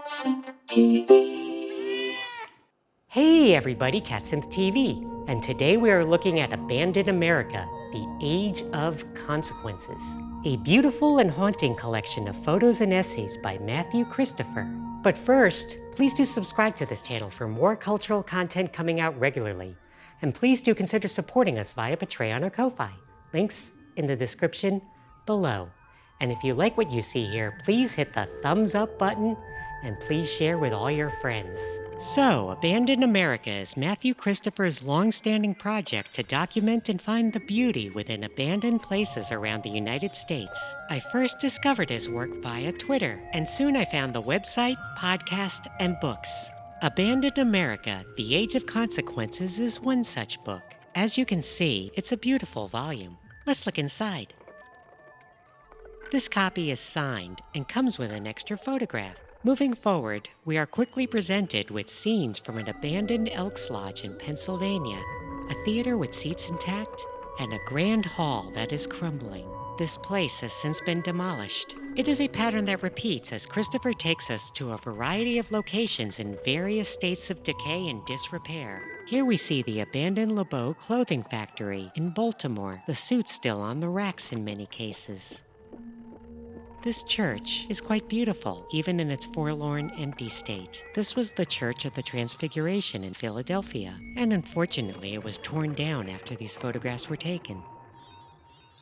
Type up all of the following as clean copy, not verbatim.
Synthi TV. Hey everybody, Synthi TV, and today we are looking at Abandoned America, The Age of Consequences, a beautiful and haunting collection of photos and essays by Matthew Christopher. But first, please do subscribe to this channel for more cultural content coming out regularly, and please do consider supporting us via Patreon or Ko-Fi. Links in the description below. And if you like what you see here, please hit the thumbs up button and please share with all your friends. So, Abandoned America is Matthew Christopher's long-standing project to document and find the beauty within abandoned places around the United States. I first discovered his work via Twitter, and soon I found the website, podcast, and books. Abandoned America, The Age of Consequences is one such book. As you can see, it's a beautiful volume. Let's look inside. This copy is signed and comes with an extra photograph. Moving forward, we are quickly presented with scenes from an abandoned Elks lodge in Pennsylvania, a theater with seats intact, and a grand hall that is crumbling. This place has since been demolished. It is a pattern that repeats as Christopher takes us to a variety of locations in various states of decay and disrepair. Here we see the abandoned LeBeau clothing factory in Baltimore, the suits still on the racks in many cases. This church is quite beautiful, even in its forlorn, empty state. This was the Church of the Transfiguration in Philadelphia, and unfortunately it was torn down after these photographs were taken.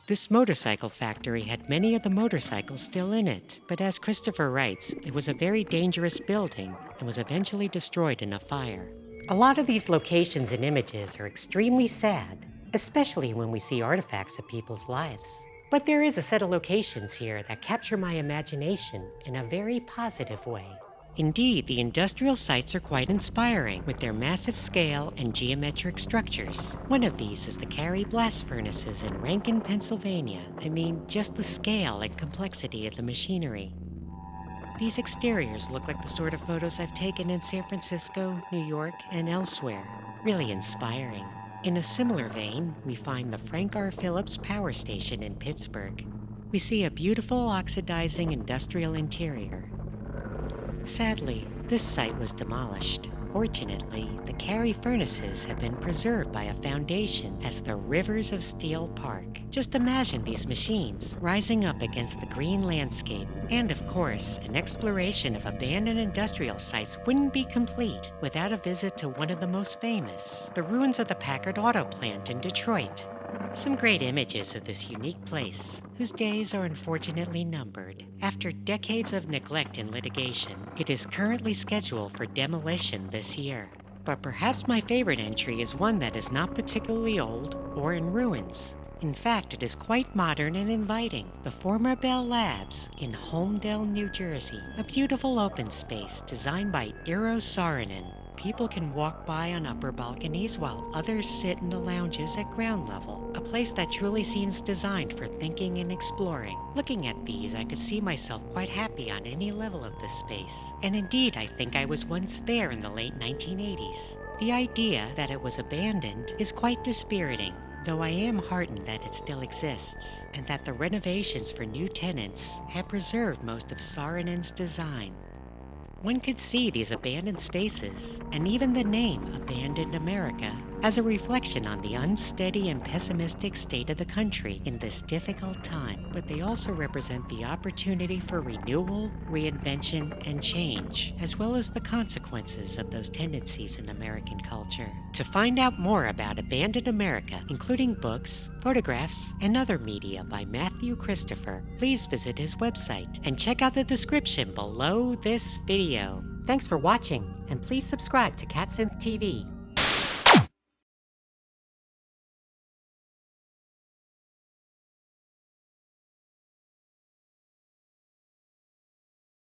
This motorcycle factory had many of the motorcycles still in it, but as Christopher writes, it was a very dangerous building and was eventually destroyed in a fire. A lot of these locations and images are extremely sad, especially when we see artifacts of people's lives. But there is a set of locations here that capture my imagination in a very positive way. Indeed, the industrial sites are quite inspiring with their massive scale and geometric structures. One of these is the Carey blast furnaces in Rankin, Pennsylvania. I mean, just the scale and complexity of the machinery. These exteriors look like the sort of photos I've taken in San Francisco, New York, and elsewhere. Really inspiring. In a similar vein, we find the Frank R. Phillips power station in Pittsburgh. We see a beautiful oxidizing industrial interior. Sadly, this site was demolished. Fortunately, the Carey furnaces have been preserved by a foundation as the Rivers of Steel Park. Just imagine these machines rising up against the green landscape. And of course, an exploration of abandoned industrial sites wouldn't be complete without a visit to one of the most famous, the ruins of the Packard auto plant in Detroit. Some great images of this unique place, whose days are unfortunately numbered. After decades of neglect and litigation, it is currently scheduled for demolition this year. But perhaps my favorite entry is one that is not particularly old or in ruins. In fact, it is quite modern and inviting. The former Bell Labs in Holdel, New Jersey. A beautiful open space designed by Eero Saarinen. People can walk by on upper balconies while others sit in the lounges at ground level. A place that truly seems designed for thinking and exploring. Looking at these, I could see myself quite happy on any level of this space. And indeed, I think I was once there in the late 1980s. The idea that it was abandoned is quite dispiriting, though I am heartened that it still exists, and that the renovations for new tenants have preserved most of Saarinen's design. One could see these abandoned spaces, and even the name Abandoned America, as a reflection on the unsteady and pessimistic state of the country in this difficult time, but they also represent the opportunity for renewal, reinvention, and change, as well as the consequences of those tendencies in American culture. To find out more about Abandoned America, including books, photographs, and other media by Matthew Christopher, please visit his website and check out the description below this video. Thanks for watching, and please subscribe to Synthi TV.